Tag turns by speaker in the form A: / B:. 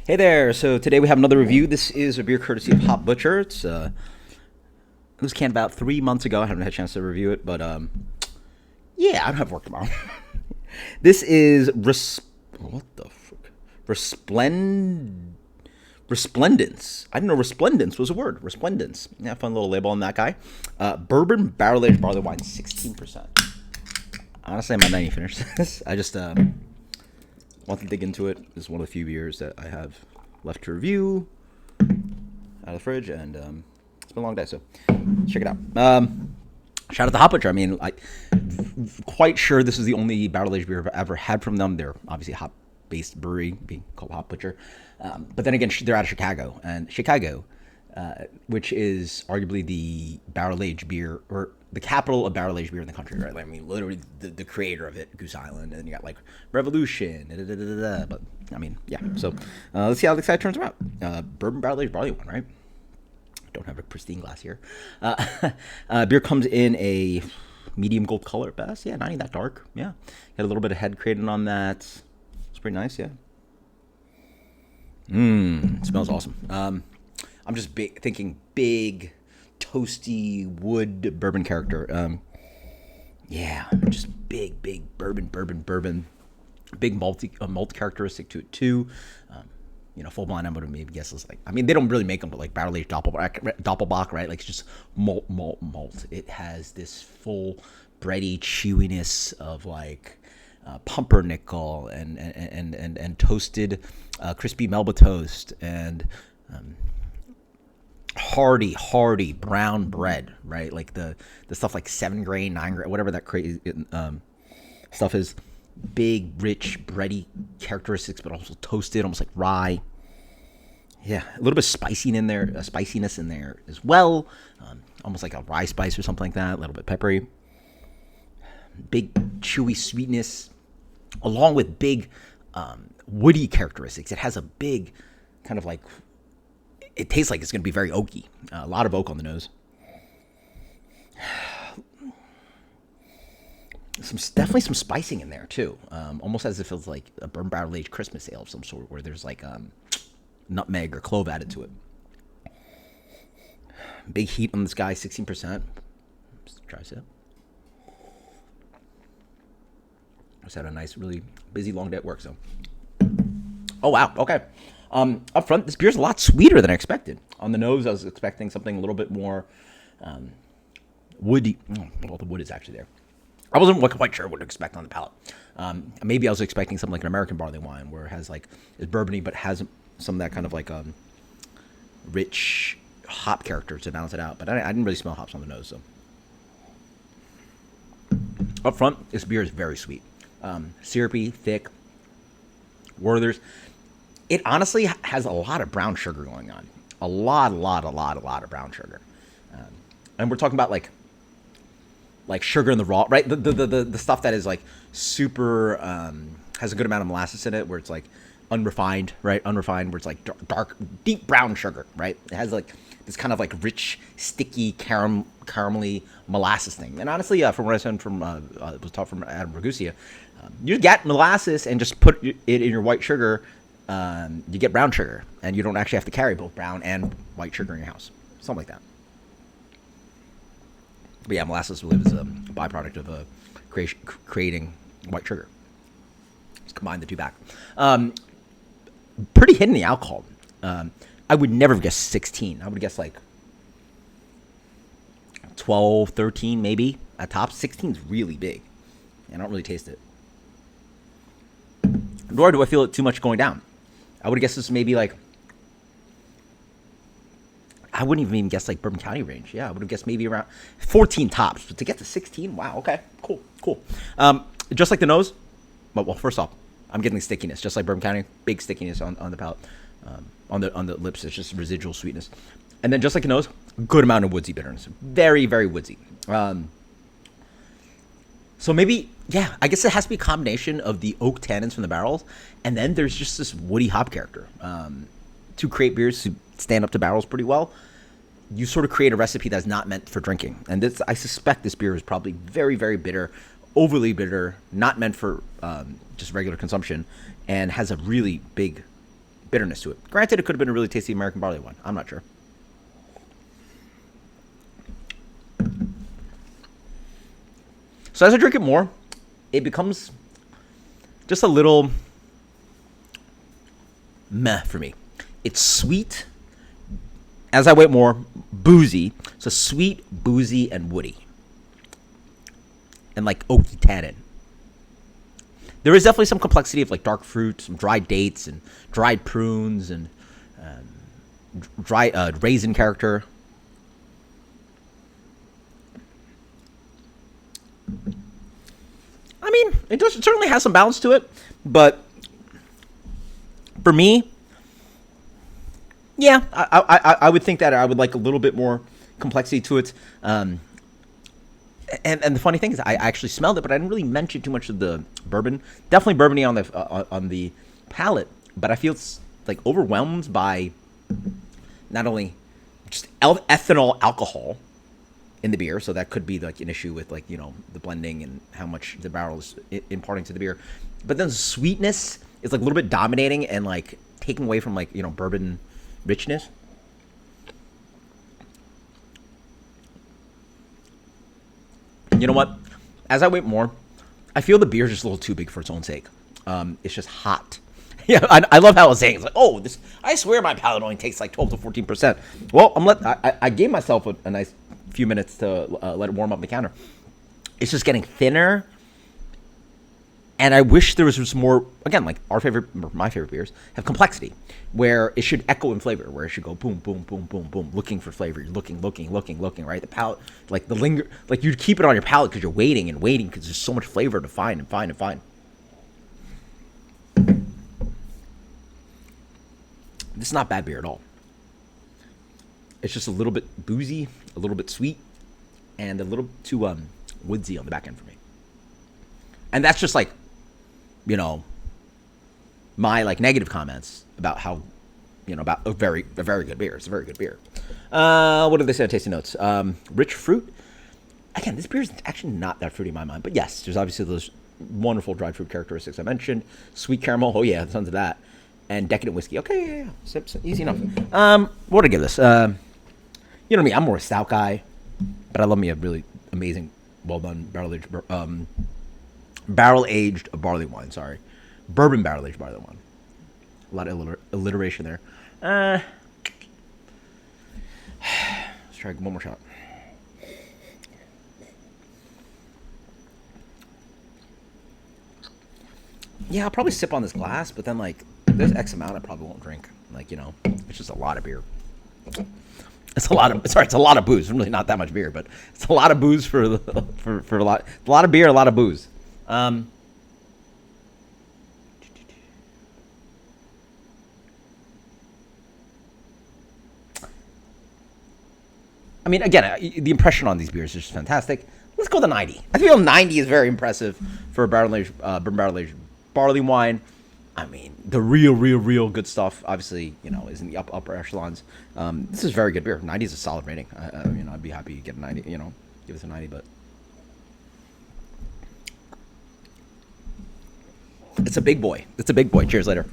A: Hey there! So today we have another review. This is a beer courtesy of Hop Butcher. It was canned about 3 months ago. I haven't had a chance to review it, but yeah, I don't have work tomorrow. This is what the frick? Resplendence. I didn't know resplendence was a word. Resplendence. Yeah, fun little label on that guy. Bourbon barrel aged barley wine, 16%. Honestly, I might not even finish this. I just want to dig into it. This is one of the few beers that I have left to review out of the fridge, and it's been a long day, so check it out. Shout out to Hop Butcher. I mean, I'm quite sure this is the only barrel aged beer I've ever had from them. They're obviously a hop based brewery, being called Hop Butcher, but then again, they're out of Chicago, which is arguably the barrel aged beer, or the capital of barrel aged beer in the country, right? Like, I mean, literally the creator of it, Goose Island, and you got like Revolution, but I mean, yeah. So let's see how this guy turns out. Bourbon barrel aged barley wine, right? Don't have a pristine glass here. Beer comes in a medium gold color at best. Yeah, not even that dark. Yeah, got a little bit of head created on that. It's pretty nice. Yeah. Smells awesome. I'm just thinking big, toasty wood bourbon character. Yeah, just big bourbon. Big malt characteristic to it too. Full blind, I'm gonna maybe guess is like, I mean, they don't really make them, but like barrel aged Doppelbock, right? Like, it's just malt. It has this full bready chewiness of like pumpernickel and toasted crispy Melba toast and hearty brown bread, right? Like the stuff like 7 grain, 9 grain, whatever that crazy stuff is. Big, rich, bready characteristics, but also toasted, almost like rye. Yeah, a little bit of spiciness in there as well. Almost like a rye spice or something like that. A little bit peppery. Big, chewy sweetness, along with big woody characteristics. It has a big kind of like, it tastes like it's going to be very oaky. A lot of oak on the nose. Definitely some spicing in there too. Almost as if it's like a bourbon barrel aged Christmas ale of some sort, where there's like nutmeg or clove added to it. Big heat on this guy, 16%. Let's try it. Just had a nice, really busy long day at work. So, oh wow, okay. Up front, this beer's a lot sweeter than I expected. On the nose, I was expecting something a little bit more woody. Well, the wood is actually there. I wasn't quite sure what to expect on the palate. Maybe I was expecting something like an American barley wine, where it has like, it's bourbony, but has some of that kind of like rich hop character to balance it out. But I didn't really smell hops on the nose. So up front, this beer is very sweet, syrupy, thick. Werther's. It honestly has a lot of brown sugar going on. A lot of brown sugar, and we're talking about like sugar in the raw, right? The stuff that is like super has a good amount of molasses in it, where it's like unrefined, right? Unrefined, where it's like dark, deep brown sugar, right? It has like this kind of like rich, sticky, caramelly molasses thing. And honestly, from what I said was taught from Adam Ragusia, you get molasses and just put it in your white sugar, you get brown sugar, and you don't actually have to carry both brown and white sugar in your house, something like that. But yeah, molasses really is a byproduct of creating white sugar. Just combine the two back. Pretty hidden the alcohol. I would never guess 16. I would guess like 12, 13 maybe at top. 16 is really big. I don't really taste it. Nor do I feel it too much going down. I would guess this maybe like, I wouldn't even guess like Bourbon County range. Yeah, I would have guessed maybe around 14 tops. But to get to 16, wow, okay, cool. Just like the nose, well, first off, I'm getting stickiness, just like Bourbon County, big stickiness on the palate, on the lips. It's just residual sweetness, and then just like the nose, good amount of woodsy bitterness, very woodsy. So maybe, yeah, I guess it has to be a combination of the oak tannins from the barrels, and then there's just this woody hop character. To create beers to stand up to barrels pretty well, you sort of create a recipe that's not meant for drinking. And this, I suspect this beer is probably very bitter, overly bitter, not meant for just regular consumption, and has a really big bitterness to it. Granted, it could have been a really tasty American barley wine. I'm not sure. So as I drink it more, it becomes just a little meh for me. It's sweet. As I wait more, boozy. So sweet, boozy, and woody. And like oaky tannin. There is definitely some complexity of like dark fruit, some dried dates, and dried prunes, and dry raisin character. I mean, it certainly has some balance to it, but for me, yeah, I would think that I would like a little bit more complexity to it. And the funny thing is, I actually smelled it, but I didn't really mention too much of the bourbon. Definitely bourbony on the palate, but I feel it's like overwhelmed by not only just ethanol alcohol in the beer, so that could be like an issue with like, you know, the blending and how much the barrel is imparting to the beer, but then the sweetness is like a little bit dominating and like taking away from like, you know, bourbon richness. You know what? As I wait more, I feel the beer is just a little too big for its own sake. It's just hot. Yeah, I love how I was saying it's like, oh, this. I swear my palate only takes like 12 to 14%. Well, I gave myself a nice few minutes to let it warm up on the counter. It's just getting thinner, and I wish there was just more. Again, like my favorite beers have complexity, where it should echo in flavor, where it should go boom, boom, boom, boom, boom, looking for flavor. You're looking, right? The palate, like the linger, like you'd keep it on your palate because you're waiting and waiting because there's so much flavor to find and find and find. This is not bad beer at all. It's just a little bit boozy, a little bit sweet, and a little too woodsy on the back end for me. And that's just like, you know, my like negative comments about how, you know, about a very good beer. It's a very good beer. What did they say on tasting notes? Rich fruit. Again, this beer is actually not that fruity in my mind, but yes, there's obviously those wonderful dried fruit characteristics I mentioned. Sweet caramel. Oh yeah, tons of that. And decadent whiskey. Okay, yeah. Sips, easy enough. What would I give this? You know me, I'm more a stout guy, but I love me a really amazing, well done barrel aged barley wine. Sorry, bourbon barrel aged barley wine. A lot of alliteration there. Let's try one more shot. Yeah, I'll probably sip on this glass, but then like there's X amount I probably won't drink. Like, you know, it's just a lot of beer. It's a lot of booze. Really not that much beer, but it's a lot of booze for a lot of beer, a lot of booze. I mean, again, the impression on these beers is just fantastic. Let's go to 90. I feel 90 is very impressive for a barrel-aged barley wine. I mean, the real good stuff, obviously, you know, is in the upper echelons. This is very good beer. 90 is a solid rating. You know, I'd be happy to get a 90, you know, give this a 90, but it's a big boy. Cheers later.